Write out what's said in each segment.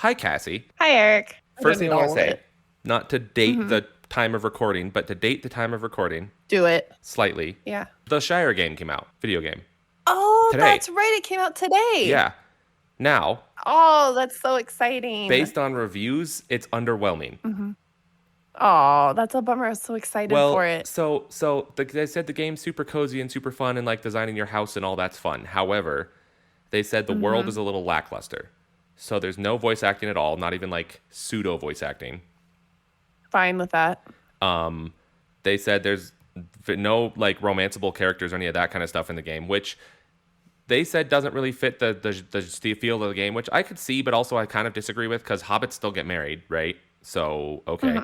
Hi, Cassie. Hi, Eric. First thing I want to say, not to date Mm-hmm. the time of recording, but to date the time of recording Do it. slightly. Yeah. The Shire game came out, video game, Oh, today. that's right. It came out today. Yeah. Now, Oh, that's so exciting. based on reviews, it's underwhelming. Mm-hmm. Oh, that's a bummer. I was so excited for Well, it. they said the game's super cozy and super fun and like designing your house and all that's fun. However, they said the world Mm-hmm. is a little lackluster. So there's no voice acting at all, not even like pseudo voice acting. Fine with that. They said there's no like romanceable characters or any of that kind of stuff in the game, which they said doesn't really fit the feel of the game, which I could see, but also I kind of disagree with because hobbits still get married, right? So okay.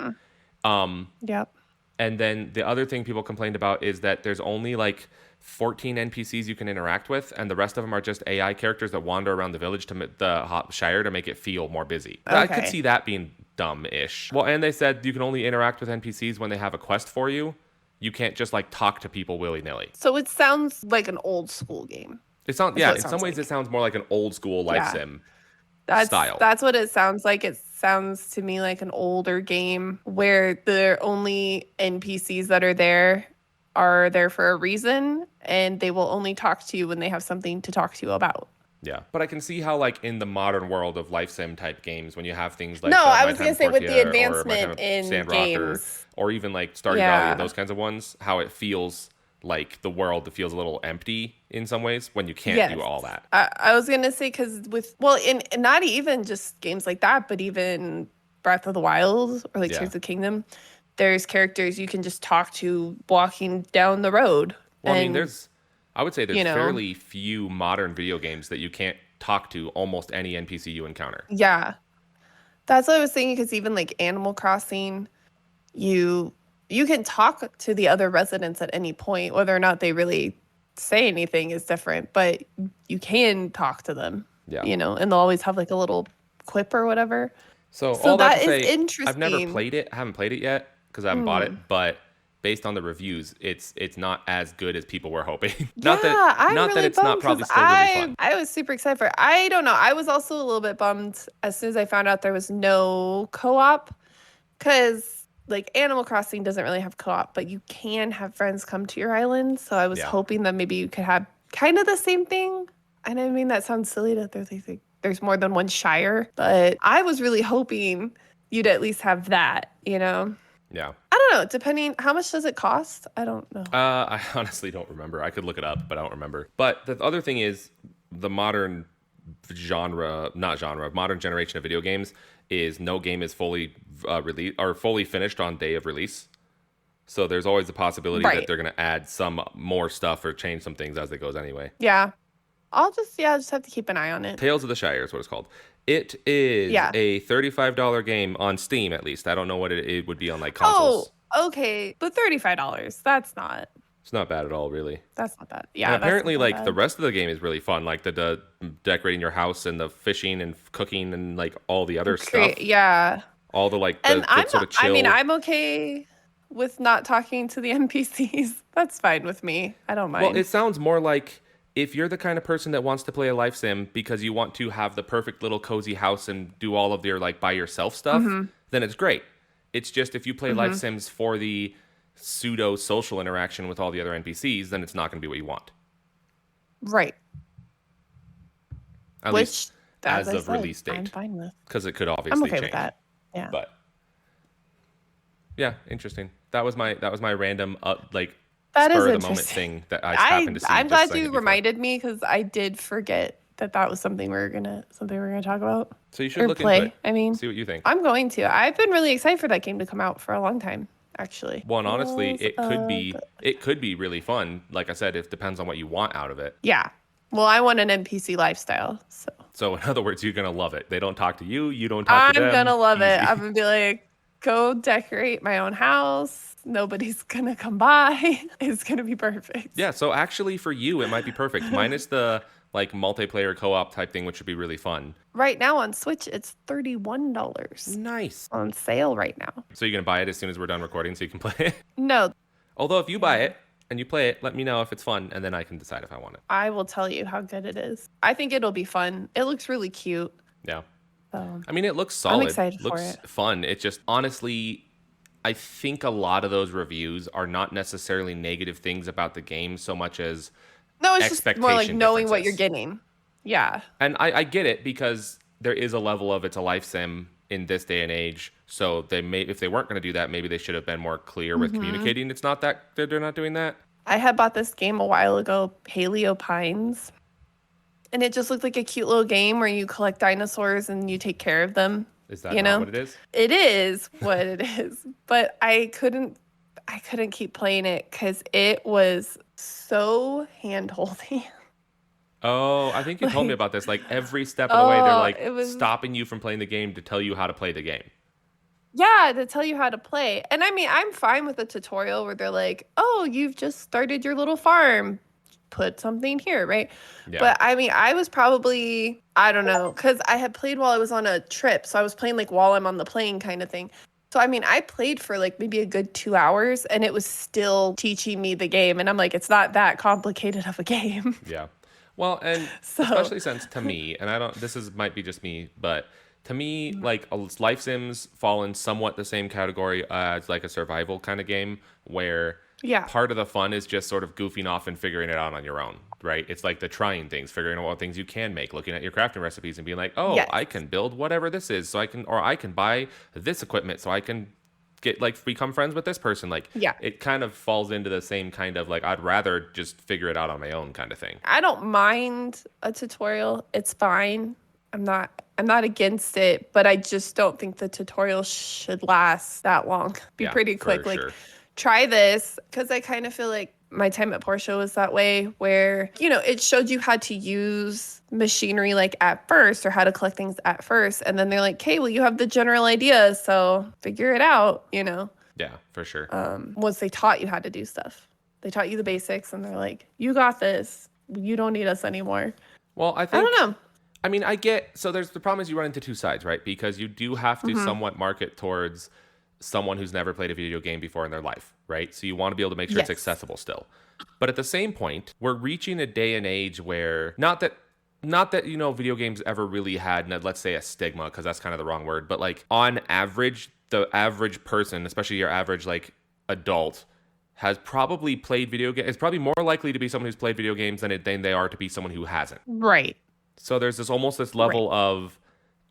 Mm-hmm. Yep. And then the other thing people complained about is that there's only like 14 NPCs you can interact with, and the rest of them are just AI characters that wander around the village to the Shire to make it feel more busy. I could Okay. see that being dumb-ish. Well, and they said you can only interact with NPCs when they have a quest for you. You can't just like talk to people willy-nilly. So it sounds like an old school game. It sounds That's what in it some sounds ways like. it sounds more like an old school life Yeah. sim That's style. that's what it sounds like. It sounds to me like an older game where the only NPCs that are there for a reason, and they will only talk to you when they have something to talk to you about. Yeah, but I can see how like in the modern world of life sim type games, when you have things like No, I My was Time gonna at say with the Portia or My Time advancement at in Sandrock games. or even like Stardew Valley Yeah. and those kinds of ones, how it feels like the world feels a little empty in some ways when you can't do Yes. all that. I was gonna say because in not even just games like that, but even Breath of the Wild or like Yeah. Tears of the Kingdom, there's characters you can just talk to walking down the road. Well, I mean, And, I would say there's you know, fairly few modern video games that you can't talk to almost any NPC you encounter. yeah, that's what I was thinking. Because even like Animal Crossing, you can talk to the other residents at any point, whether or not they really say anything is different, but you can talk to them. Yeah. And they'll always have like a little quip or whatever. So So all that that to is say, interesting. I've never played it. I haven't played it yet because I haven't bought it. But based on the reviews, it's not as good as people were hoping. not that I'm not really that it's not bummed probably 'cause still really fun. I was super excited for it. I don't know. I was also a little bit bummed as soon as I found out there was no co-op, because like Animal Crossing doesn't really have co-op, but you can have friends come to your island. So I was Yeah. hoping that maybe you could have kind of the same thing. And I mean, that sounds silly that there's more than one Shire, but I was really hoping you'd at least have that, Yeah. I don't know. Depending, how much does it cost? I don't know. I honestly don't remember. I could look it up, but I don't remember. But the other thing is the modern modern generation of video games is no game is fully released or fully finished on day of release. So there's always the possibility that Right. they're going to add some more stuff or change some things as it goes anyway. Yeah. I'll just have to keep an eye on it. Tales of the Shire is what it's called. It is Yeah. a $35 game on Steam, at least. I don't know what it would be on like consoles. Oh, okay. But $35. That's not It's not bad at all, really. bad. Yeah. And that's apparently, not like bad. the rest of the game is really fun, like the decorating your house and the fishing and cooking and like all the other stuff. Yeah. All the like And the sort of chill. I'm okay with not talking to the NPCs. That's fine with me. I don't mind. Well, it sounds more like if you're the kind of person that wants to play a life sim because you want to have the perfect little cozy house and do all of your like by yourself stuff, then it's great. It's just if you play life sims for the pseudo social interaction with all the other NPCs, then it's not going to be what you want. Right. At Which, least as I of said, release I'm date, fine with. because it could obviously I'm okay change. with that. Yeah. But yeah, interesting. That was my random like That is spur of the moment interesting. thing that I happened to see. I'm just glad saying you it before. reminded me, because I did forget that was something we were gonna talk about. So you should Or look play. into it. I mean, See what you think. I'm going to. I've been really excited for that game to come out for a long time, actually. Well, and honestly, Tales it could be really fun. Like I said, it depends on what you want out of it. Yeah. Well, I want an NPC lifestyle, so So in other words, you're gonna love it. They don't talk to you. You don't talk to them. I'm gonna love it. Easy. I'm gonna be like, go decorate my own house. Nobody's gonna come by. It's gonna be perfect. Yeah. So actually, for you, it might be perfect. Minus the like multiplayer co-op type thing, which would be really fun. Right now on Switch, it's $31 Nice. on sale right now. So you're gonna buy it as soon as we're done recording, so you can play it. No, Although if you buy it and you play it, let me know if it's fun, and then I can decide if I want it. I will tell you how good it is. I think it'll be fun. It looks really cute. Yeah. So I mean, it looks I'm solid, excited for looks it. fun. It just honestly, I think a lot of those reviews are not necessarily negative things about the game so much as No, it's just more like expectation knowing what you're differences. getting. Yeah. And I get it because there is a level of it's a life sim in this day and age. So they may, if they weren't going to do that, maybe they should have been more clear with Hmm. communicating. It's not that they're not doing that. I had bought this game a while ago, Paleo Pines, and it just looked like a cute little game where you collect dinosaurs and you take care of them. Is that You not know, what it is? it is what it is, but I couldn't keep playing it because it was so hand-holdy. Oh, I think you told me Like, about this. Like every step of the way, they're oh, like it was, stopping you from playing the game to tell you how to play the game. yeah, to tell you how to play. And I mean, I'm fine with a tutorial where they're like, oh, you've just started your little farm. Put something here, right? Yeah. But I mean, I was probably, I don't know, because I had played while I was on a trip. So I was playing like while I'm on the plane kind of thing. So I mean, I played for like maybe a good 2 hours and it was still teaching me the game. And I'm like, it's not that complicated of a game. Yeah. Well, and So, especially since to me, and I don't, this is might be just me, but to me, like life sims fall in somewhat the same category as like a survival kind of game where yeah. part of the fun is just sort of goofing off and figuring it out on your own, right? It's like the trying things, figuring out what things you can make, looking at your crafting recipes and being like, oh, Yes. I can build whatever this is, so I can, or I can buy this equipment so I can get like become friends with this person. Like Yeah. it kind of falls into the same kind of like I'd rather just figure it out on my own kind of thing. I don't mind a tutorial. It's fine. I'm not against it, but I just don't think the tutorial should last that long. Be Yeah, pretty for quick. Like, sure. try this, because I kind of feel like my time at Porsche was that way, where, it showed you how to use machinery like at first, or how to collect things at first. And then they're like, okay, well, you have the general idea, so figure it out. Yeah, for sure. Once they taught you how to do stuff, they taught you the basics and they're like, you got this. You don't need us anymore. Well, I I think don't know. I mean, I get so there's the problem is you run into two sides, right? Because you do have to somewhat market towards someone who's never played a video game before in their life, right? So you want to be able to make sure it's Yes. accessible still. But at the same point, we're reaching a day and age where not that video games ever really had, let's say, a stigma, because that's kind of the wrong word, but like on average, the average person, especially your average like adult, has probably played video games. It's probably more likely to be someone who's played video games than they are to be someone who hasn't. Right. So there's this almost this Right. level of,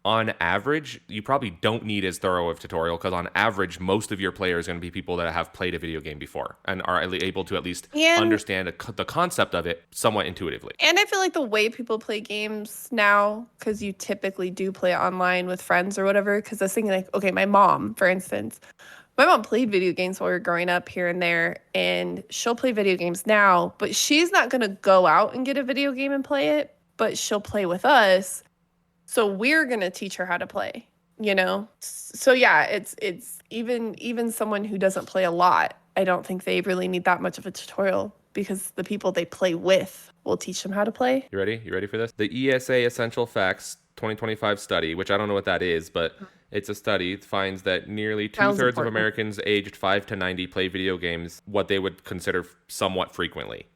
on average, you probably don't need as thorough of tutorial because on average, most of your players are going to be people that have played a video game before and are able to at least And understand the concept of it somewhat intuitively. and I feel like the way people play games now, because you typically do play online with friends or whatever, because I was thinking like, okay, my mom, for instance, my mom played video games while we were growing up here and there, and she'll play video games now, but she's not going to go out and get a video game and play it, but she'll play with us. So we're going to teach her how to play. So yeah, it's even someone who doesn't play a lot, I don't think they really need that much of a tutorial, because the people they play with will teach them how to play. You ready? You ready for this? The ESA Essential Facts 2025 study, which I don't know what that is, but it's a study, finds that nearly Sounds 2/3 of important. Americans aged 5 to 90 play video games, what they would consider somewhat frequently.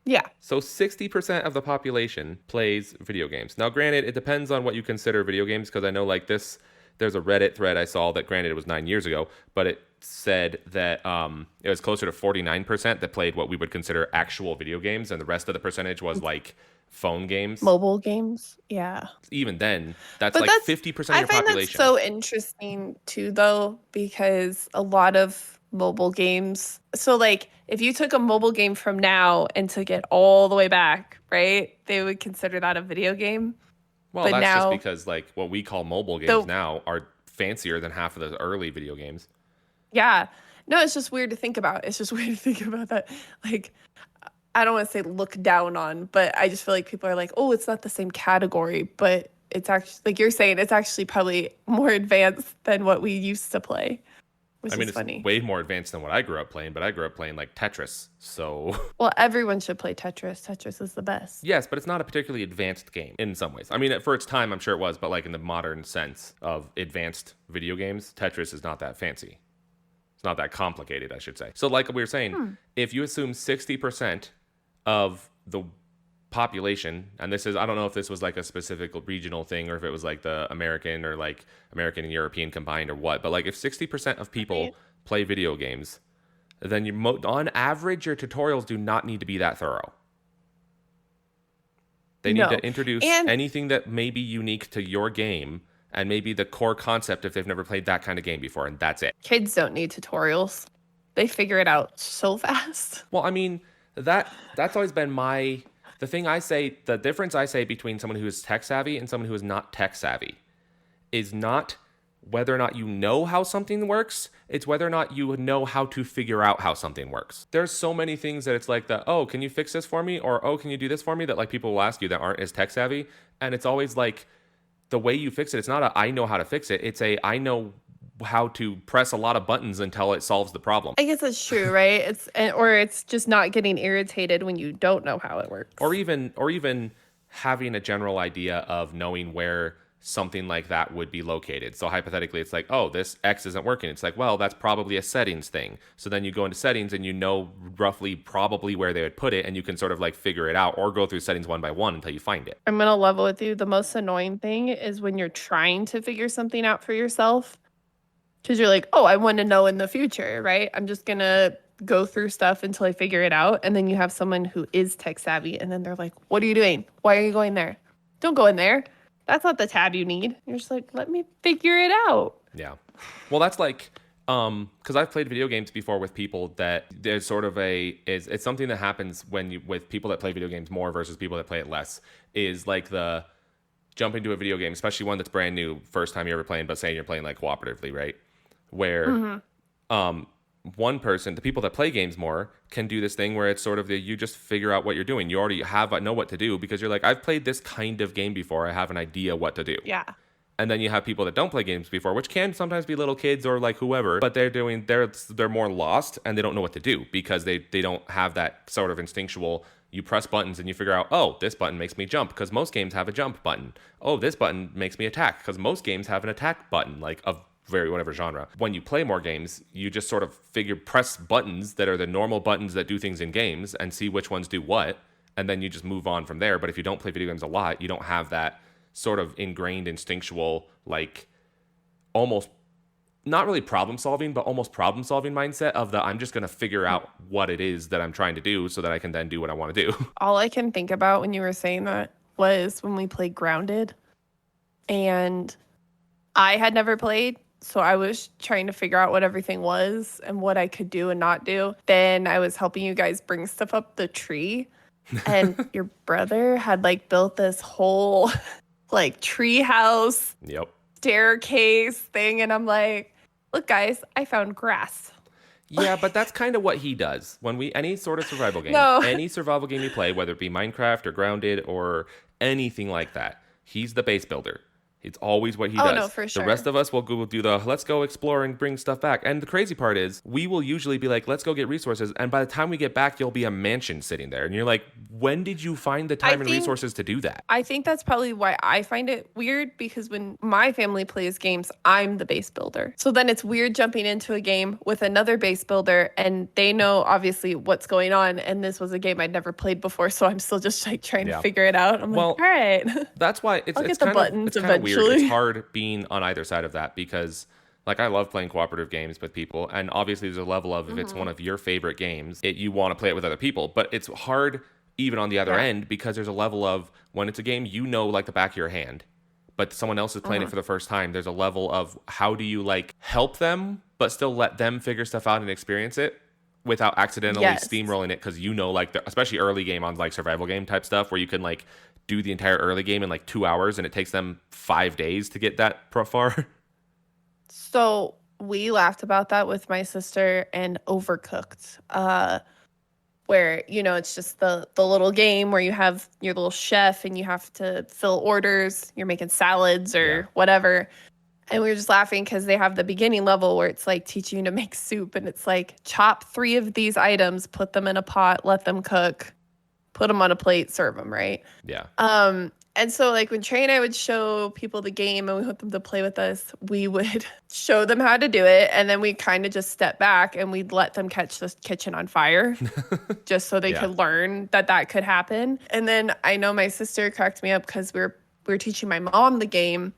Yeah. So 60% of the population plays video games. Now, granted, it depends on what you consider video games, because I know like this, there's a Reddit thread I saw that, granted, it was 9 years ago, but it said that it was closer to 49% that played what we would consider actual video games, and the rest of the percentage was like phone games. Mobile games. Yeah. Even then, that's But like that's 50% of I your find that's population. so interesting too, though, because a lot of mobile games. So like if you took a mobile game from now and took it all the way back, right? They would consider that a video game. Well, But that's just now because like what we call mobile games the now are fancier than half of the early video games. yeah. No, it's just weird to think about. It's just weird to think about that. Like, I don't want to say look down on, but I just feel like people are like, oh, it's not the same category, but it's actually, like you're saying, it's actually probably more advanced than what we used to play, which I mean, is it's funny. way more advanced than what I grew up playing, but I grew up playing like Tetris. So, Well, everyone should play Tetris. Tetris is the best. yes, but it's not a particularly advanced game in some ways. I mean, for its time, I'm sure it was, but like in the modern sense of advanced video games, Tetris is not that fancy. It's not that complicated, I should say. So, like we were saying, if you assume 60% of the population, and this is, I don't know if this was like a specific regional thing or if it was like the American or like American and European combined or what, but like if 60% of people Right. play video games, then on average your tutorials do not need to be that thorough. They need to No. introduce And anything that may be unique to your game and maybe the core concept if they've never played that kind of game before, and that's it. kids don't need tutorials. They figure it out so fast. Well, I mean, that's always been the difference I say between someone who is tech savvy and someone who is not tech savvy is not whether or not you know how something works, it's whether or not you know how to figure out how something works. There's so many things that it's like oh, can you fix this for me? Or, oh, can you do this for me? That like people will ask you that aren't as tech savvy. And it's always like the way you fix it, it's not I know how to fix it. It's I know how to press a lot of buttons until it solves the problem. I guess that's true, right? Or it's just not getting irritated when you don't know how it works. Or even having a general idea of knowing where something like that would be located. So hypothetically, it's like, oh, this X isn't working. It's like, well, that's probably a settings thing. So then you go into settings and you know roughly probably where they would put it, and you can sort of like figure it out or go through settings one by one until you find it. I'm gonna level with you. The most annoying thing is when you're trying to figure something out for yourself. Because you're like, oh, I want to know in the future, right? I'm just gonna go through stuff until I figure it out. And then you have someone who is tech savvy, and then they're like, what are you doing? Why are you going there? Don't go in there. That's not the tab you need. You're just like, let me figure it out. Yeah. Well, that's like, because I've played video games before with people that there's sort of it's something that happens with people that play video games more versus people that play it less, is like the jump into a video game, especially one that's brand new, first time you're ever playing, but saying you're playing like cooperatively, right? Where one person, the people that play games more, can do this thing where it's sort of you just figure out what you're doing. You already know what to do because you're like, I've played this kind of game before. I have an idea what to do. Yeah. And then you have people that don't play games before, which can sometimes be little kids or like whoever, but they're more lost and they don't know what to do because they don't have that sort of instinctual, you press buttons and you figure out, oh, this button makes me jump because most games have a jump button. Oh, this button makes me attack because most games have an attack button, like of whatever genre. When you play more games, you just sort of press buttons that are the normal buttons that do things in games and see which ones do what, and then you just move on from there. But if you don't play video games a lot, you don't have that sort of ingrained instinctual, like almost not really problem solving, but almost problem solving mindset of I'm just going to figure out what it is that I'm trying to do so that I can then do what I want to do. All I can think about when you were saying that was when we played Grounded, and I had never played. So I was trying to figure out what everything was and what I could do and not do. Then I was helping you guys bring stuff up the tree. And your brother had like built this whole like tree house Yep. staircase thing. And I'm like, look, guys, I found grass. Yeah, but that's kind of what he does. When any sort of survival game, No. any survival game you play, whether it be Minecraft or Grounded or anything like that, he's the base builder. It's always what he does. No, for sure. The rest of us will do the let's go explore and bring stuff back. And the crazy part is we will usually be like, let's go get resources. And by the time we get back, you'll be a mansion sitting there. And you're like, when did you find the time and resources to do that? I think that's probably why I find it weird, because when my family plays games, I'm the base builder. So then it's weird jumping into a game with another base builder and they know obviously what's going on. And this was a game I'd never played before. So I'm still just like trying to figure it out. I'm like, all right. That's why it's get the buttons kind of weird. eventually. It's hard being on either side of that because like I love playing cooperative games with people, and obviously there's a level of if it's one of your favorite games, you want to play it with other people, but it's hard even on the other end because there's a level of when it's a game like the back of your hand, but someone else is playing it for the first time. There's a level of how do you like help them but still let them figure stuff out and experience it without accidentally steamrolling it, because like especially early game on like survival game type stuff where you can like do the entire early game in like 2 hours and it takes them 5 days to get that far. So we laughed about that with my sister and Overcooked, where, it's just the little game where you have your little chef and you have to fill orders. You're making salads or whatever. And we were just laughing because they have the beginning level where it's like teaching you to make soup. And it's like chop 3 of these items, put them in a pot, let them cook, put them on a plate, serve them, right? Yeah. And so like when Trey and I would show people the game and we want them to play with us, we would show them how to do it. And then we kind of just step back and we'd let them catch the kitchen on fire just so they could learn that that could happen. And then I know my sister cracked me up because we were teaching my mom the game.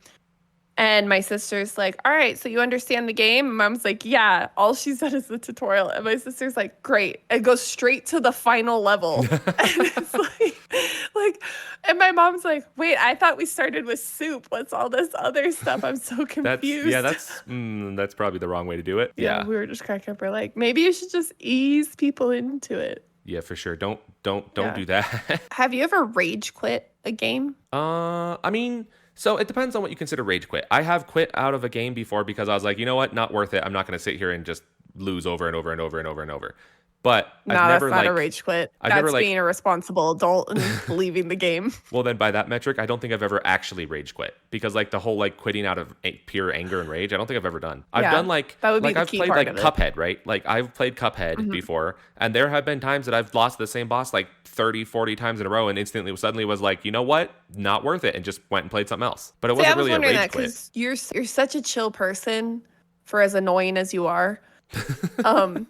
And my sister's like, all right, so you understand the game? And Mom's like, yeah, all she said is the tutorial. And my sister's like, great. It goes straight to the final level. And it's like, and my mom's like, wait, I thought we started with soup. What's all this other stuff? I'm so confused. That's probably the wrong way to do it. Yeah. We were just cracking up. We're like, maybe you should just ease people into it. Yeah, for sure. Don't do that. Have you ever rage quit a game? I mean, so it depends on what you consider rage quit. I have quit out of a game before because I was like, you know what, not worth it. I'm not going to sit here and just lose over and over and over and over and over. But no, I've never that's not a rage quit. That's being a responsible adult and leaving the game. Well, then by that metric, I don't think I've ever actually rage quit because like the whole like quitting out of pure anger and rage, I don't think I've ever done. I've done like that would be I've played like Cuphead, right? Like I've played Cuphead before, and there have been times that I've lost the same boss like 30, 40 times in a row, and instantly suddenly was like, you know what, not worth it, and just went and played something else. But it wasn't really a rage quit. You're such a chill person for as annoying as you are.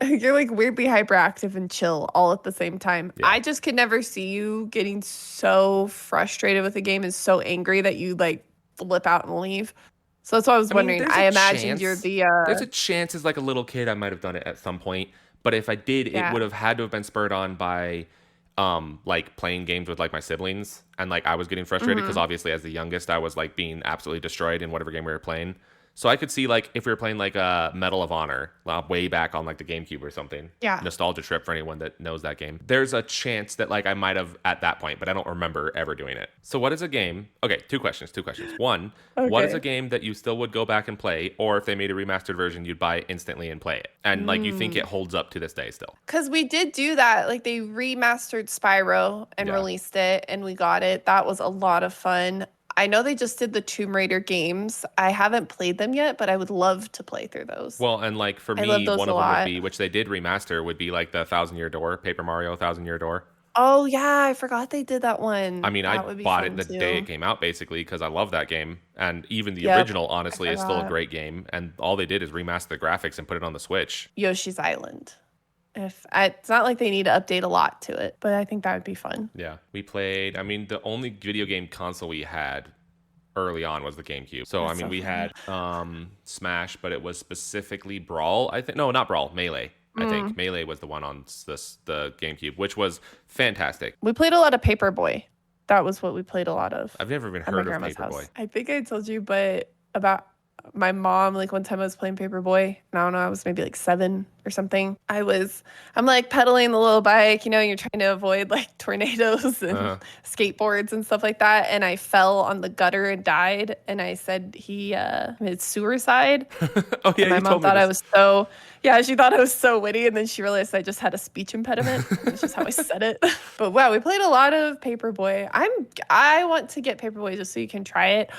You're like weirdly hyperactive and chill all at the same time. Yeah. I just could never see you getting so frustrated with the game and so angry that you like flip out and leave. So that's what I was wondering. I imagined you're the there's a chance as like a little kid I might have done it at some point, but if I did, it would have had to have been spurred on by like playing games with like my siblings, and like I was getting frustrated because obviously as the youngest I was like being absolutely destroyed in whatever game we were playing. So I could see like if we were playing like a Medal of Honor way back on like the GameCube or something. Yeah. Nostalgia trip for anyone that knows that game. There's a chance that like I might have at that point, but I don't remember ever doing it. So what is a game? Okay, two questions. One, what is a game that you still would go back and play, or if they made a remastered version, you'd buy it instantly and play it? And like you think it holds up to this day still? Because we did do that. Like they remastered Spyro and released it, and we got it. That was a lot of fun. I know they just did the Tomb Raider games. I haven't played them yet, but I would love to play through those. Well, and like for me, one of them would be, which they did remaster, would be like the 1,000-Year Door, Paper Mario 1,000-Year Door. Oh, yeah. I forgot they did that one. I mean, I bought it the day it came out, basically, because I love that game. And even the original, honestly, is still a great game. And all they did is remaster the graphics and put it on the Switch. Yoshi's Island. It's not like they need to update a lot to it, but I think that would be fun. Yeah, we played. I mean, the only video game console we had early on was the GameCube. So I mean, we had Smash, but it was specifically Brawl. I think not Brawl, Melee. I think Melee was the one on the GameCube, which was fantastic. We played a lot of Paperboy. That was what we played a lot of. I've never even heard of Paperboy. I think I told you, but about my mom, like one time I was playing Paperboy, and I don't know, I was maybe like 7 or something. I'm like pedaling the little bike, you know, you're trying to avoid like tornadoes and skateboards and stuff like that. And I fell on the gutter and died. And I said he committed suicide. Oh yeah, and my mom thought I was she thought I was so witty, and then she realized I just had a speech impediment. That's just how I said it. But wow, we played a lot of Paperboy. I want to get Paperboy just so you can try it,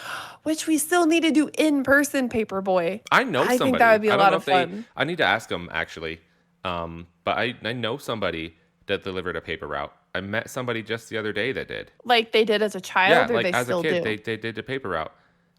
which we still need to do in person Paperboy. I know somebody. I think that would be a lot of fun. I need to ask them actually, but I know somebody that delivered a paper route. I met somebody just the other day that did. Like they did as a child, or like they as still a kid, do? They did the paper route.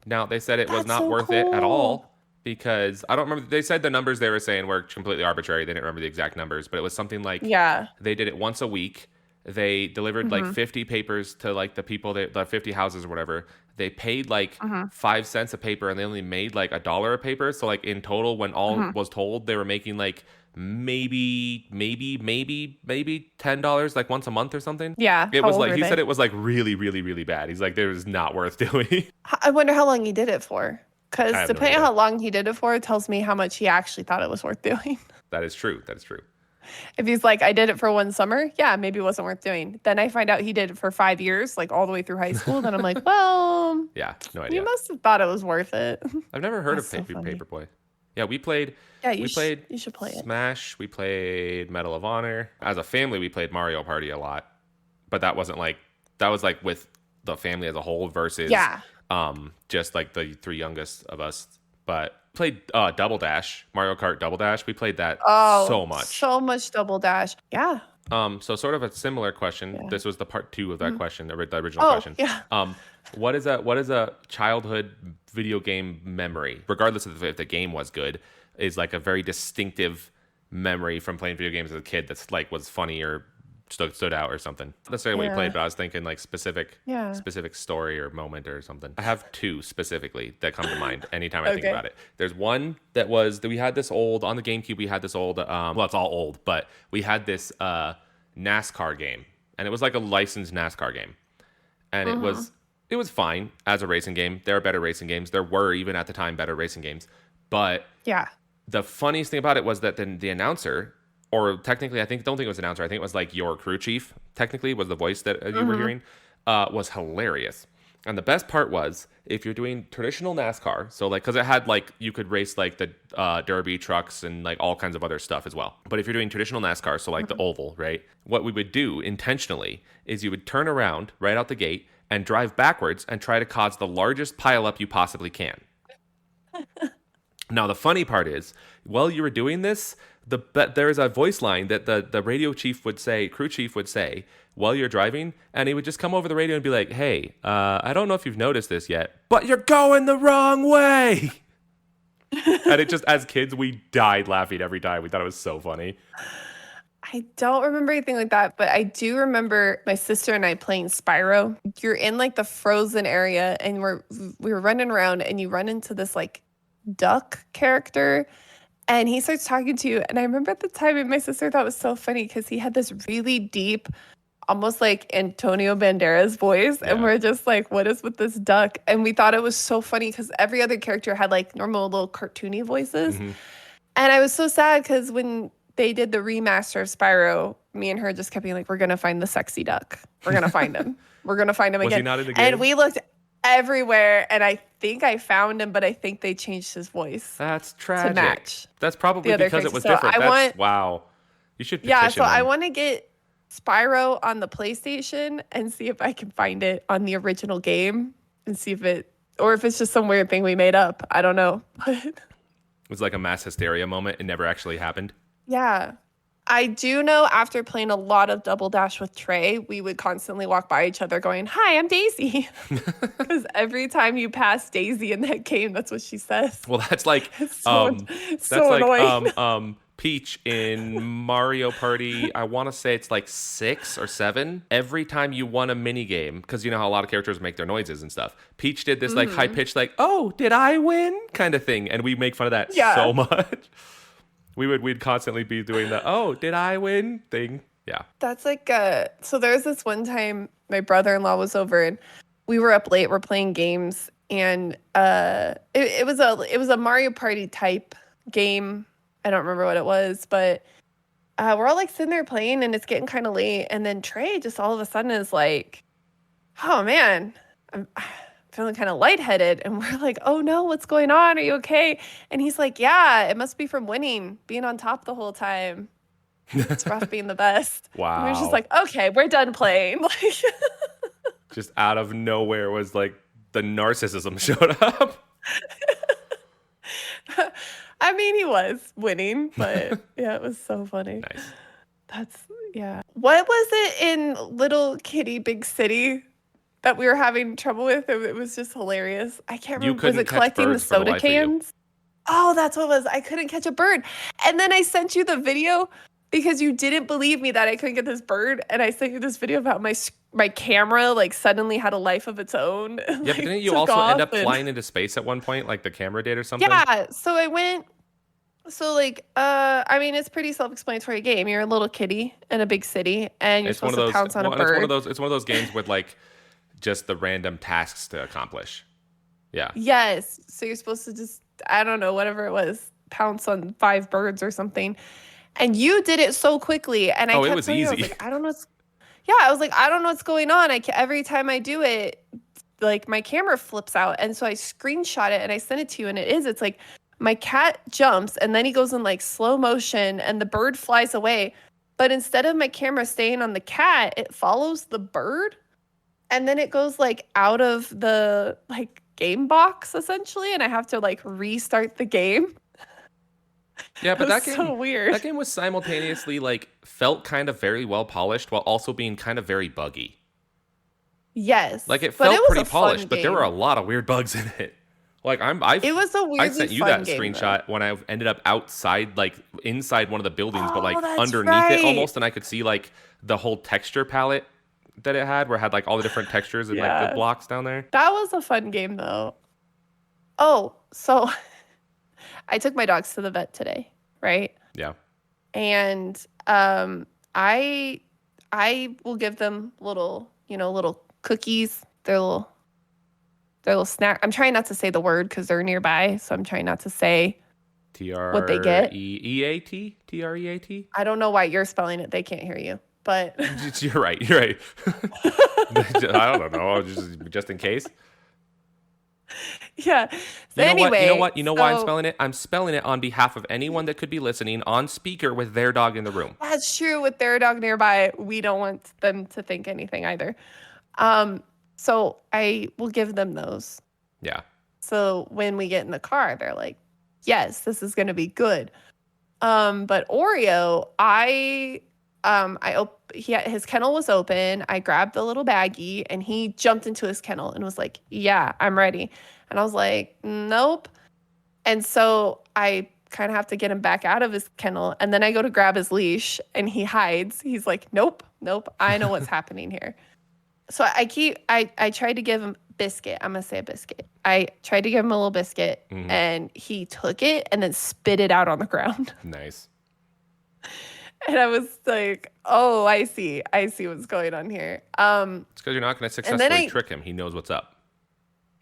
Now they said it was not worth it at all. Because I don't remember, they said the numbers they were saying were completely arbitrary. They didn't remember the exact numbers, but it was something like they did it once a week. They delivered like 50 papers to like the people the 50 houses or whatever. They paid like 5 cents a paper, and they only made like $1 a paper. So like in total, when all was told, they were making like maybe $10 like once a month or something. Yeah. It was like he said it was like really, really, really bad. He's like, it was not worth doing. I wonder how long he did it for. Because depending on how long he did it for, it tells me how much he actually thought it was worth doing. That is true. If he's like, I did it for one summer, yeah, maybe it wasn't worth doing. Then I find out he did it for 5 years, like all the way through high school. Then I'm like, well, yeah, no idea. You must have thought it was worth it. I've never heard of Paperboy. Yeah, we played. Yeah, you should play it. Smash. We played Medal of Honor. As a family, we played Mario Party a lot, but that was like with the family as a whole versus just like the 3 youngest of us. But played Double Dash, Mario Kart Double Dash. We played that so much. So much Double Dash. Yeah. So sort of a similar question. Yeah. This was the part 2 of that question, the original Oh, question. yeah. What is a childhood video game memory, regardless of if the game was good, is like a very distinctive memory from playing video games as a kid that's like was funny or stood out or something. Not necessarily what you played, Yeah. but I was thinking like specific Yeah. story or moment or something. I have 2 specifically that come to mind anytime I think Okay. about it. There's one that we had this old on the GameCube. We had this old well, it's all old, but we had this NASCAR game, and it was like a licensed NASCAR game, and it was fine as a racing game. There are better racing games. There were even at the time better racing games, but Yeah. the funniest thing about it was that the announcer, or technically, don't think it was an announcer. I think it was like your crew chief. Technically, was the voice that you were hearing, was hilarious. And the best part was if you're doing traditional NASCAR, so like because it had like you could race like the Derby trucks and like all kinds of other stuff as well. But if you're doing traditional NASCAR, so like the oval, right? What we would do intentionally is you would turn around right out the gate and drive backwards and try to cause the largest pileup you possibly can. Now, the funny part is, while you were doing this, there is a voice line that the radio chief would say, crew chief would say, while you're driving, and he would just come over the radio and be like, hey, I don't know if you've noticed this yet, but you're going the wrong way. And it just, as kids, we died laughing every time. We thought it was so funny. I don't remember anything like that, but I do remember my sister and I playing Spyro. You're in like the frozen area, and we were running around, and you run into this like duck character, and he starts talking to you. And I remember at the time, and my sister thought it was so funny because he had this really deep, almost like Antonio Banderas voice. Yeah. And we're just like, what is with this duck? And we thought it was so funny because every other character had like normal little cartoony voices. Mm-hmm. And I was so sad because when they did the remaster of Spyro, me and her just kept being like, we're going to find the sexy duck. We're going to find him. We're going to find him Was again. he not in the game? And we looked everywhere, and I think I found him, but I think they changed his voice That's tragic. to match. That's probably the other because it was characters. So different. Wow. You should petition Yeah, so I them. want to get Spyro on the PlayStation and see if I can find it on the original game and see if it's just some weird thing we made up. I don't know. But It was like a mass hysteria moment. It never actually happened. yeah. I do know after playing a lot of Double Dash with Trey, we would constantly walk by each other going, hi, I'm Daisy. Because every time you pass Daisy in that game, that's what she says. Well, that's like It's so that's annoying. like Peach in Mario Party. I want to say it's like 6 or 7. Every time you won a mini game, because you know how a lot of characters make their noises and stuff. Peach did this like high pitched like, oh, did I win kind of thing, and we make fun of that so much. We'd constantly be doing the oh, did I win thing. Yeah. That's like so there was this one time my brother-in-law was over, and we were up late, we're playing games, and it was a Mario Party type game. I don't remember what it was, but we're all like sitting there playing, and it's getting kind of late, and then Trey just all of a sudden is like, oh man, I'm feeling kind of lightheaded. And we're like, oh no, what's going on? Are you okay? And he's like, yeah, it must be from winning, being on top the whole time. It's rough being the best. Wow. And we're just like, okay, we're done playing. Like, Just out of nowhere was like the narcissism showed up. I mean, he was winning, but yeah, it was so funny. Nice. Yeah. What was it in Little Kitty Big City that we were having trouble with? It was just hilarious. I can't remember. Was couldn't it catch collecting the birds for the soda life of you. cans? Oh, that's what it was. I couldn't catch a bird. And then I sent you the video because you didn't believe me that I couldn't get this bird. And I sent you this video about my camera like suddenly had a life of its own. Yeah, but didn't you also end up flying into space at one point, like the camera did or something? Yeah, so I went. So like, I mean, it's pretty self-explanatory game. You're a little kitty in a big city, and you're supposed to pounce on a bird. It's one of those games with like just the random tasks to accomplish. Yeah. Yes. So you're supposed to just, I don't know, whatever it was, pounce on 5 birds or something. And you did it so quickly, and I kept it was telling you, easy. I was like, I don't know. I was like, I don't know what's going on. Every time I do it, like my camera flips out, and so I screenshot it and I sent it to you, and it's like. My cat jumps, and then he goes in like slow motion, and the bird flies away. But instead of my camera staying on the cat, it follows the bird, and then it goes like out of the like game box essentially, and I have to like restart the game. Yeah, It but was so weird. that game was simultaneously like felt kind of very well polished while also being kind of very buggy. Like Yes, it but it felt was pretty a fun polished, but there were a game. lot of weird bugs in it. Like It was a I weirdly sent you fun that game though. screenshot when I ended up outside, like inside one of the buildings, but Oh, like that's underneath it right. almost, and I could see like the whole texture palette that it had, where it had like all the different textures and like the Yeah. blocks down there. That was a fun game though. Oh, so I took my dogs to the vet today, right? Yeah. And I I will give them little cookies, their little snack. I'm trying not to say the word because they're nearby, so I'm trying not to say what they get. Treat? I don't know why you're spelling it. They can't hear you. But You're right. You're right. I don't know. Just in case. yeah. So You know what? You know anyway, what? You know why I'm so spelling it? I'm spelling it on behalf of anyone that could be listening on speaker with their dog in the room. that's true. With their dog nearby, we don't want them to think anything either. So I will give them those. Yeah. So when we get in the car, they're like, yes, this is going to be good. But Oreo, his kennel was open. I grabbed the little baggie and he jumped into his kennel and was like, yeah, I'm ready. And I was like, nope. And so I kind of have to get him back out of his kennel. And then I go to grab his leash and he hides. He's like, nope, I know what's happening here. So I tried to give him biscuit. I'm going to say a biscuit. I tried to give him a little biscuit and he took it and then spit it out on the ground. Nice. And I was like, oh, I see what's going on here. It's because you're not going to successfully trick him. He knows what's up.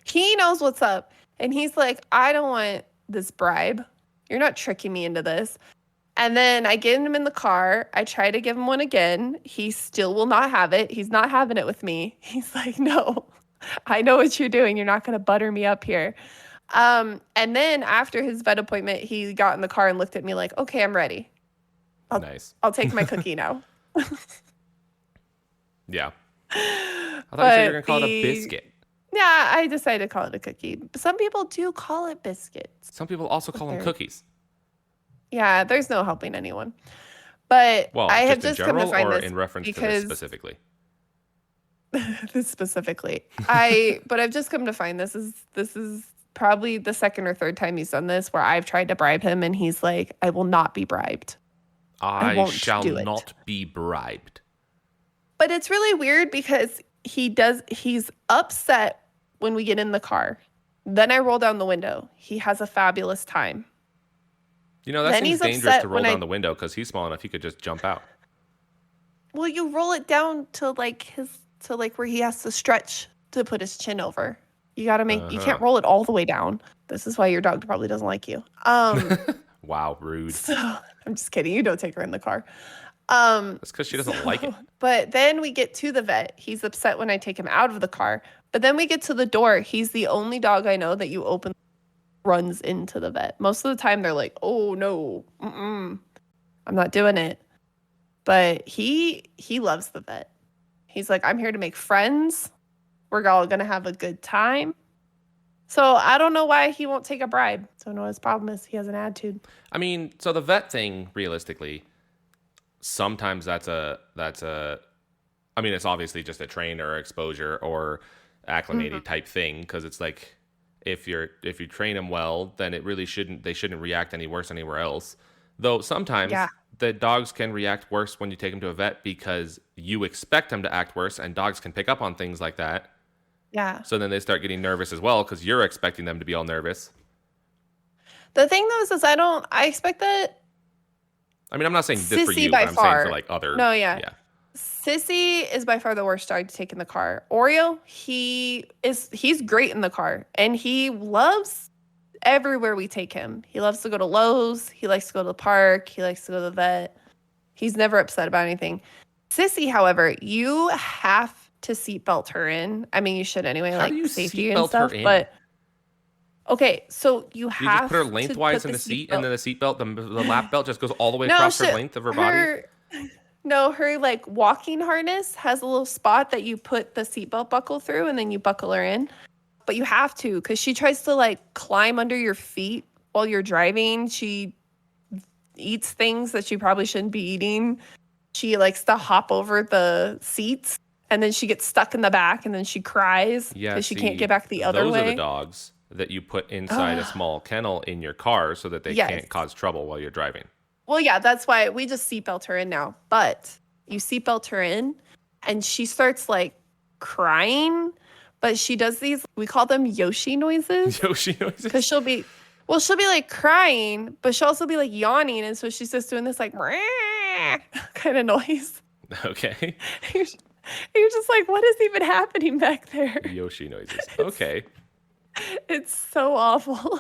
He knows what's up. And he's like, I don't want this bribe. You're not tricking me into this. And then I get him in the car. I try to give him one again. He still will not have it. He's not having it with me. He's like, no, I know what you're doing. You're not going to butter me up here. And then after his vet appointment, he got in the car and looked at me like, okay, I'm ready. Nice. I'll take my cookie now. Yeah. I thought you said you were going to call it a biscuit. Yeah, I decided to call it a cookie. Some people do call it biscuits. Some people also call them cookies. Yeah, there's no helping anyone. But Well, I have just just in come to general find or this in reference to because this specifically? this specifically. But I've just come to find this is probably the second or third time he's done this where I've tried to bribe him and he's like, I will not be bribed. I shall not be bribed. But it's really weird because he's upset when we get in the car. Then I roll down the window. He has a fabulous time. You know, that Then seems he's dangerous upset to roll when down the window because he's small enough he could just jump out. Well, you roll it down to where he has to stretch to put his chin over. You gotta you can't roll it all the way down. This is why your dog probably doesn't like you. Wow, rude. So I'm just kidding. You don't take her in the car. That's because she doesn't like it. But then we get to the vet. He's upset when I take him out of the car. But then we get to the door. He's the only dog I know that you open runs into the vet. Most of the time they're like, oh no, I'm not doing it. But he loves the vet. He's like, I'm here to make friends. We're all gonna have a good time. So I don't know why he won't take a bribe. So no, his problem is he has an attitude. I mean, so the vet thing, realistically, sometimes that's a I mean, it's obviously just a train or exposure or acclimated type thing, because it's like if you train them well, then they shouldn't react any worse anywhere else. Though sometimes the dogs can react worse when you take them to a vet because you expect them to act worse, and dogs can pick up on things like that. Yeah. So then they start getting nervous as well because you're expecting them to be all nervous. The thing though is I expect that. I mean, I'm not saying this for Sissy you, by but I'm far. saying for like other. No, yeah. Sissy is by far the worst dog to take in the car. Oreo, he's great in the car, and he loves everywhere we take him. He loves to go to Lowe's. He likes to go to the park. He likes to go to the vet. He's never upset about anything. Sissy, however, you have to seatbelt her in. I mean, you should anyway, How like do you safety and seatbelt stuff. her in? But okay, so you have You just put her lengthwise in the seat, and then the seatbelt, the lap belt just goes all the way across the length of her body? No, her like walking harness has a little spot that you put the seatbelt buckle through, and then you buckle her in. But you have to, because she tries to like climb under your feet while you're driving. She eats things that she probably shouldn't be eating. She likes to hop over the seats, and then she gets stuck in the back, and then she cries because she can't get back the other way. Those are the dogs that you put inside a small kennel in your car so that they can't cause trouble while you're driving. Well, yeah, that's why we just seatbelt her in now. But you seatbelt her in, and she starts like crying, but she does these, we call them Yoshi noises. Yoshi noises? Because she'll be like crying, but she'll also be like yawning. And so she's just doing this like kind of noise. Okay. You're just like, what is even happening back there? Yoshi noises. Okay. It's so awful.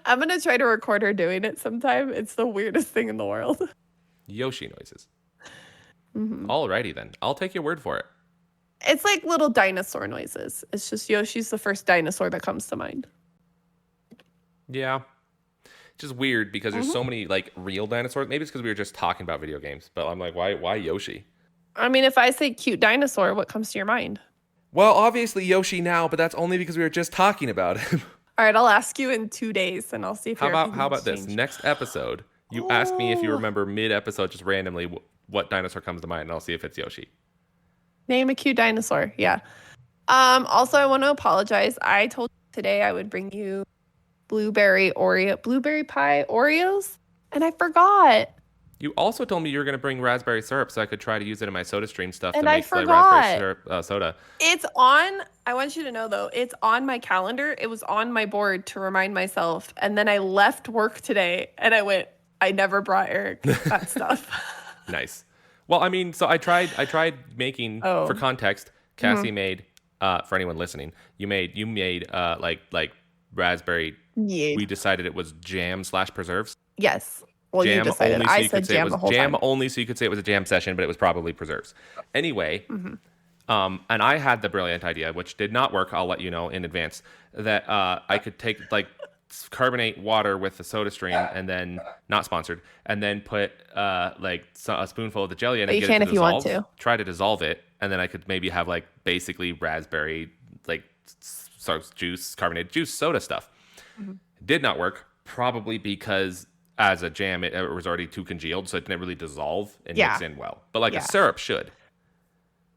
I'm going to try to record her doing it sometime. It's the weirdest thing in the world. Yoshi noises. Mm-hmm. Alrighty then. I'll take your word for it. It's like little dinosaur noises. It's just Yoshi's the first dinosaur that comes to mind. Yeah. Just weird because there's so many like real dinosaurs. Maybe it's because we were just talking about video games, but I'm like, why Yoshi? I mean, if I say cute dinosaur, what comes to your mind? Well, obviously Yoshi now, but that's only because we were just talking about him. All right, I'll ask you in 2 days, and I'll see if how about this next episode? You ask me if you remember mid-episode just randomly what dinosaur comes to mind, and I'll see if it's Yoshi. Name a cute dinosaur. Yeah. Also, I want to apologize. I told you today I would bring you blueberry pie Oreos, and I forgot. You also told me you were going to bring raspberry syrup so I could try to use it in my SodaStream stuff and to make like raspberry syrup soda. It's on. I want you to know, though, it's on my calendar. It was on my board to remind myself. And then I left work today and I went, I never brought Eric that stuff. Nice. Well, I mean, so I tried making, for context, Kassi made, for anyone listening, you made like raspberry. Yeah. We decided it was jam/preserves. Yes. Well, jam you decided. Only so I said jam the whole jam time. only so you could say it was a jam session, but it was probably preserves. Anyway, and I had the brilliant idea, which did not work. I'll let you know in advance that I could take like carbonate water with the SodaStream and then not sponsored, and then put like a spoonful of the jelly in. But and you get can it to if you want dissolve, to. Try to dissolve it, and then I could maybe have like basically raspberry like juice, carbonated juice, soda stuff. Did not work, probably because as a jam, it was already too congealed, so it didn't really dissolve and mix in well. But like a syrup should.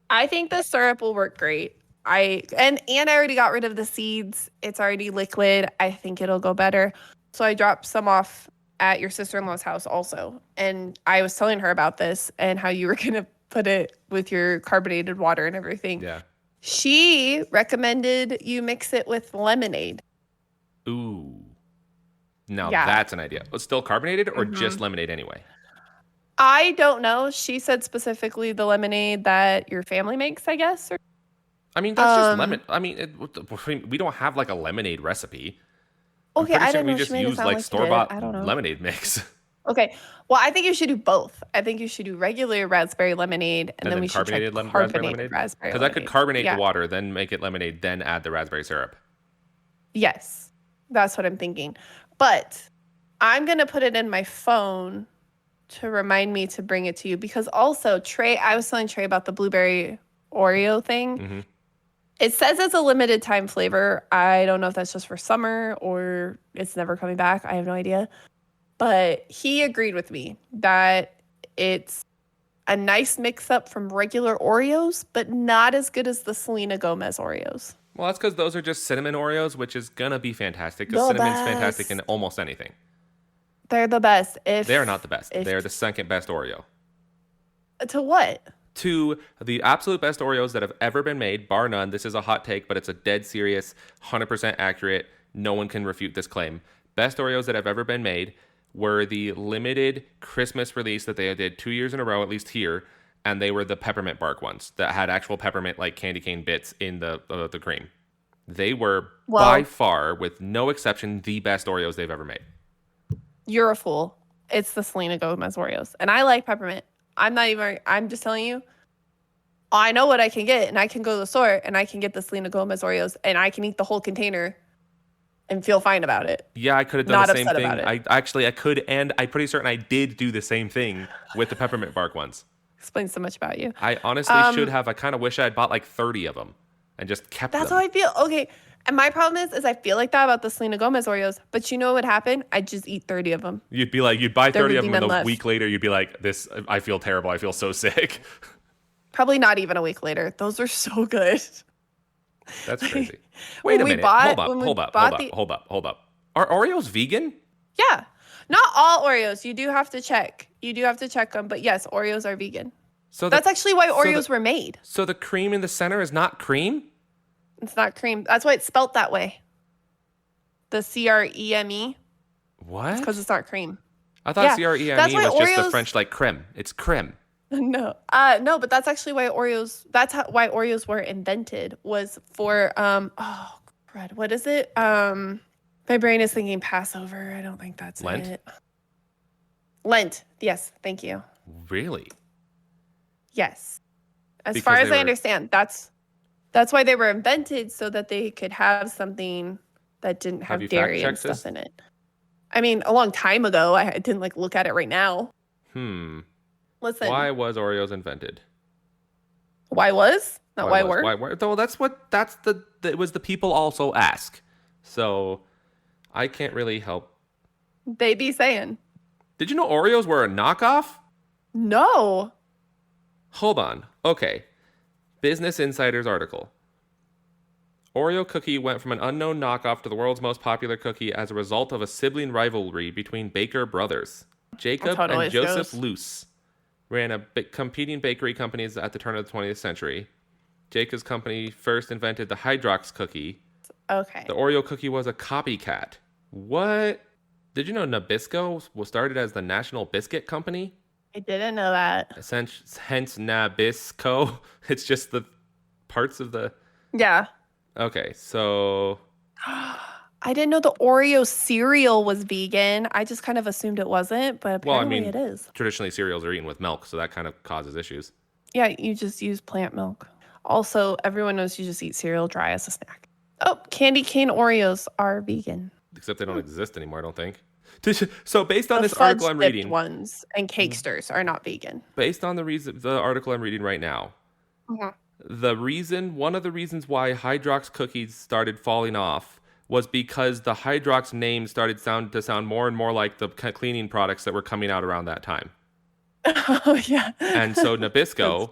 I think the syrup will work great. And I already got rid of the seeds. It's already liquid. I think it'll go better. So I dropped some off at your sister-in-law's house also. And I was telling her about this and how you were going to put it with your carbonated water and everything. Yeah. She recommended you mix it with lemonade. Ooh. Now that's an idea. Still carbonated or just lemonade anyway? I don't know. She said specifically the lemonade that your family makes, I guess. I mean, that's just lemon. I mean, we don't have like a lemonade recipe. Okay, I don't know. We just use like store-bought lemonade mix. Okay. Well, I think you should do both. I think you should do regular raspberry lemonade, and then we should try carbonated raspberry lemonade. Because I could carbonate the water, then make it lemonade, then add the raspberry syrup. Yes, that's what I'm thinking. But I'm going to put it in my phone to remind me to bring it to you. Because also, I was telling Trey about the blueberry Oreo thing. It says it's a limited time flavor. I don't know if that's just for summer or it's never coming back. I have no idea. But he agreed with me that it's a nice mix-up from regular Oreos, but not as good as the Selena Gomez Oreos. Well, that's because those are just cinnamon Oreos, which is going to be fantastic because cinnamon's fantastic in almost anything. They're the best. They're not the best. They're the second best Oreo. To what? To the absolute best Oreos that have ever been made, bar none. This is a hot take, but it's a dead serious, 100% accurate. No one can refute this claim. Best Oreos that have ever been made were the limited Christmas release that they did 2 years in a row, at least here. And they were the peppermint bark ones that had actual peppermint like candy cane bits in the cream. They were by far, with no exception, the best Oreos they've ever made. You're a fool. It's the Selena Gomez Oreos. And I like peppermint. I'm just telling you, I know what I can get, and I can go to the store and I can get the Selena Gomez Oreos and I can eat the whole container and feel fine about it. Yeah, I could have done the same thing. I could, and I'm pretty certain I did do the same thing with the peppermint bark ones. Explains so much about you. I honestly should have. I kind of wish I had bought like 30 of them and just kept them. That's how I feel. Okay. And my problem is I feel like that about the Selena Gomez Oreos. But you know what would happen? I'd just eat 30 of them. You'd be like, you'd buy There 30 would of be them, and none a left. week later, you'd be like, this, I feel terrible. I feel so sick. Probably not even a week later. Those are so good. That's crazy. Wait a minute. Hold up. Are Oreos vegan? Yeah. Not all Oreos. You do have to check. You do have to check them. But yes, Oreos are vegan. So that's actually why Oreos were made. So the cream in the center is not cream? It's not cream. That's why it's spelt that way. The CREME. What? Because it's not cream. I thought CREME was just the French like creme. It's creme. No. No, but that's actually why Oreos, why Oreos were invented, was for, oh, crud, what is it? My brain is thinking Passover. I don't think that's Lent? it. Lent. Yes. Thank you. Really? Yes. As Because far as they I were- understand, that's why they were invented, so that they could have something that didn't Have have you dairy and fact-checked this? stuff in it. I mean, a long time ago. I didn't like look at it right now. Listen. Why was Oreos invented? Why was? Not why were? Why? Though it was the people also ask. So I can't really help. They be saying. Did you know Oreos were a knockoff? No. Hold on. Okay. Business Insider's article. Oreo cookie went from an unknown knockoff to the world's most popular cookie as a result of a sibling rivalry between baker brothers. Jacob and Joseph Luce ran competing bakery companies at the turn of the 20th century. Jacob's company first invented the Hydrox cookie. Okay. The Oreo cookie was a copycat. What? Did you know Nabisco was started as the National Biscuit Company? I didn't know that. Hence Nabisco. It's just the parts of the... Yeah. Okay, so... I didn't know the Oreo cereal was vegan. I just kind of assumed it wasn't, but apparently it is. Traditionally cereals are eaten with milk, so that kind of causes issues. Yeah, you just use plant milk. Also, everyone knows you just eat cereal dry as a snack. Oh, candy cane Oreos are vegan. Except they don't exist anymore, I don't think. So based on The this article I'm fudge-dipped reading... ones and Cakesters are not vegan. Based on the article I'm reading right now, one of the reasons why Hydrox cookies started falling off was because the Hydrox name started to sound more and more like the cleaning products that were coming out around that time. Oh, yeah. And so Nabisco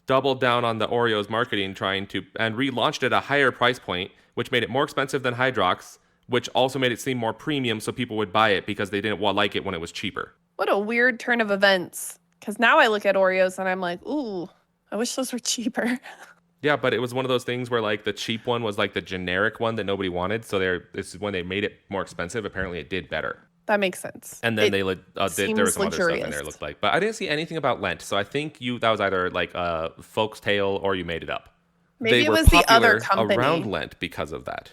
doubled down on the Oreos marketing and relaunched it at a higher price point, which made it more expensive than Hydrox, which also made it seem more premium so people would buy it because they didn't like it when it was cheaper. What a weird turn of events. Because now I look at Oreos and I'm like, ooh, I wish those were cheaper. Yeah, but it was one of those things where like the cheap one was like the generic one that nobody wanted. So this is when they made it more expensive. Apparently it did better. That makes sense. And then there was some other stuff luxurious in there, it looked like. But I didn't see anything about Lent. So I think that was either like a folk's tale or you made it up. Maybe it was the other company around Lent because of that.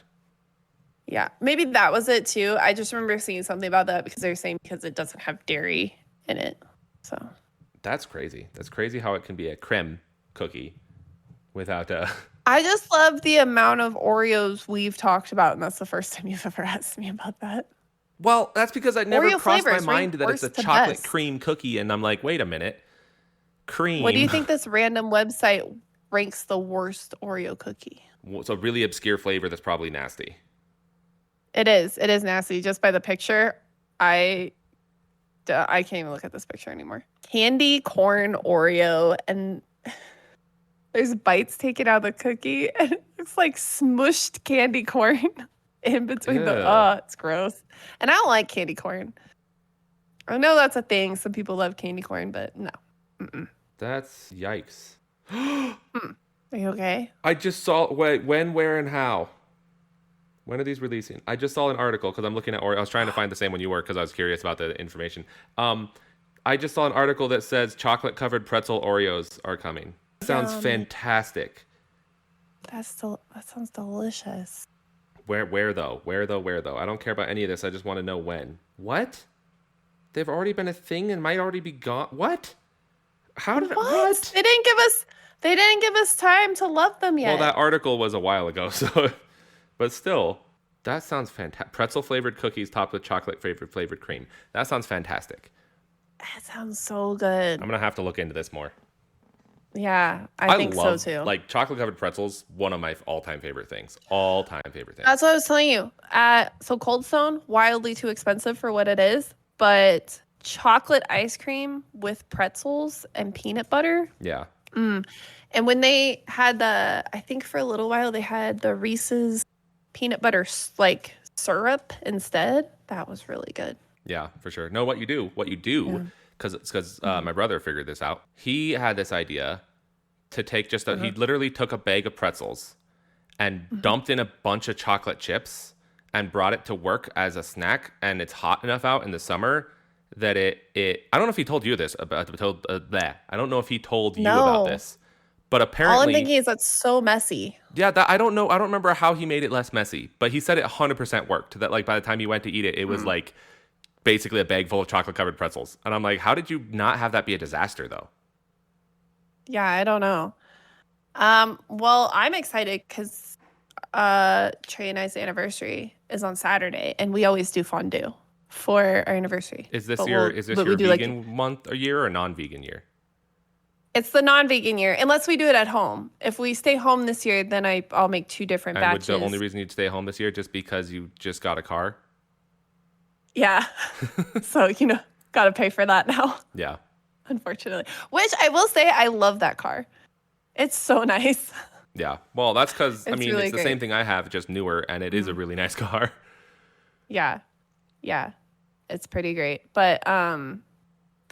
Yeah, maybe that was it too. I just remember seeing something about that because they're saying because it doesn't have dairy in it. So that's crazy. That's crazy how it can be a creme cookie without a... I just love the amount of Oreos we've talked about, and that's the first time you've ever asked me about that. Well, that's because I never Oreo crossed my flavors mind rank that it's a worst to chocolate best. cream cookie, and I'm like, wait a minute. Cream. What do you think this random website ranks the worst Oreo cookie? It's a really obscure flavor that's probably nasty. It is. It is nasty. Just by the picture, I can't even look at this picture anymore. Candy corn Oreo, and there's bites taken out of the cookie, and it looks like smushed candy corn in between it's gross. And I don't like candy corn. I know that's a thing. Some people love candy corn, but no. Mm-mm. That's yikes. Are you okay? I just saw, when, where, and how? When are these releasing? I just saw an article because I'm looking at Oreo. I was trying to find the same one you were because I was curious about the information. I just saw an article that says chocolate-covered pretzel Oreos are coming. Sounds fantastic. That sounds delicious. Where though? Where though? I don't care about any of this. I just want to know when. What? They've already been a thing and might already be gone. What? How did what? They didn't give us time to love them yet. Well, that article was a while ago, so but still, that sounds fantastic. Pretzel flavored cookies topped with chocolate flavored cream. That sounds fantastic. That sounds so good. I'm gonna have to look into this more. Yeah, I think so love too. like chocolate covered pretzels. One of my all-time favorite things. All-time favorite thing. That's what I was telling you. So Cold Stone, wildly too expensive for what it is, but chocolate ice cream with pretzels and peanut butter. Yeah. Mm. And when they had I think for a little while they had the Reese's peanut butter like syrup instead. That was really good. Yeah, for sure. No, what you do, Yeah. because my brother figured this out. He had this idea to take he literally took a bag of pretzels and dumped in a bunch of chocolate chips and brought it to work as a snack. And it's hot enough out in the summer that I don't know if he told you this about that. I don't know if he told you about No. this, but apparently, All I'm thinking is that's so messy. yeah, I don't know. I don't remember how he made it less messy, but he said it 100% worked. That like by the time he went to eat it, it was like basically a bag full of chocolate covered pretzels. And I'm like, how did you not have that be a disaster though? Yeah, I don't know. Well, I'm excited because Trey and I's anniversary is on Saturday, and we always do fondue for our anniversary. Is this But your we do, like, vegan month or year or non-vegan year? it's the non-vegan year, unless we do it at home. If we stay home this year, then I'll make 2 different And would batches. the only reason you'd stay home this year just because you just got a car? Yeah. So, got to pay for that now, Yeah. unfortunately. Which I will say, I love that car. It's so nice. Yeah. Well, that's because, I It's mean, really it's the great. same thing I have, just newer, and it is a really nice car. Yeah. Yeah. It's pretty great. But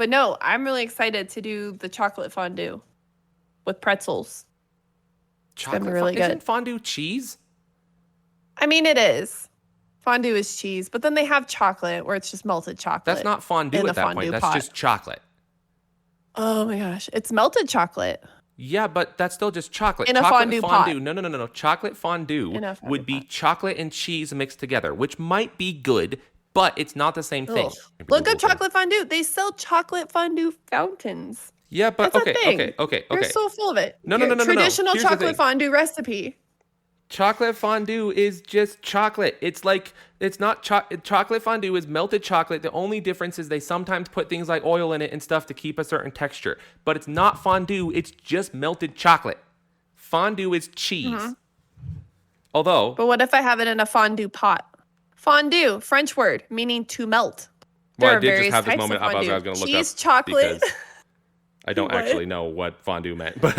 no, I'm really excited to do the chocolate fondue with pretzels. Chocolate really good. Isn't fondue cheese? I mean, it is. Fondue is cheese, but then they have chocolate where it's just melted chocolate. That's not fondue in at the that point. fondue That's pot. just chocolate. Oh my gosh. It's melted chocolate. Yeah, but that's still just chocolate. In a chocolate fondue pot. No. Chocolate fondue In a fondue would be pot. chocolate and cheese mixed together, which might be good, but it's not the same thing. Ugh. Look up chocolate fondue. They sell chocolate fondue fountains. Yeah, but That's a okay. thing. They're so full of it. No. Traditional Here's the chocolate thing. fondue recipe. Chocolate fondue is just chocolate. It's like, it's not chocolate fondue is melted chocolate. The only difference is they sometimes put things like oil in it and stuff to keep a certain texture. But it's not fondue. It's just melted chocolate. Fondue is cheese. Although, But what if I have it in a fondue pot? Fondue, French word, meaning to melt. well, There I are did just various have this types moment of up. I was fondue. going to look Cheese, up chocolate. because I don't What? actually know what fondue meant. But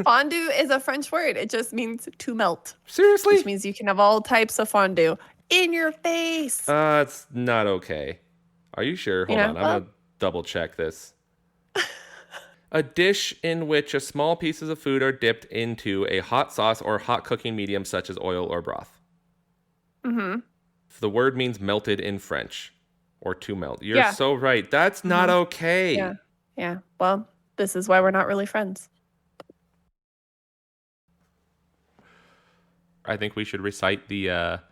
Fondue is a French word. It just means to melt, seriously, which means you can have all types of fondue in your face. it's not okay. Are you sure? Hold Yeah, on, I'm well- gonna double check this. A dish in which a small pieces of food are dipped into a hot sauce or hot cooking medium such as oil or broth. Mm-hmm. The word means melted in French, or to melt. You're Yeah. so right. That's not okay. Yeah. Yeah. Well, this is why we're not really friends. I think we should recite the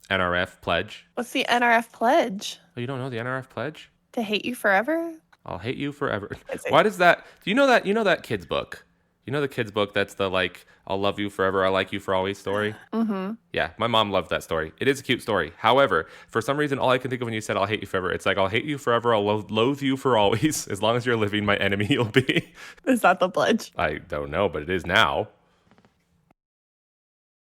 NRF pledge. What's the NRF pledge? Oh, you don't know the NRF pledge? To hate you forever? I'll hate you forever. Is it? Why does that? Do you know that? You know that kid's book? You know the kid's book that's the like, I'll love you forever, I like you for always story? Mm-hmm. Yeah, my mom loved that story. It is a cute story. However, for some reason, all I can think of when you said I'll hate you forever, it's like, I'll hate you forever, I'll loathe you for always. As long as you're living, my enemy you'll be. Is that the pledge? I don't know, but it is now.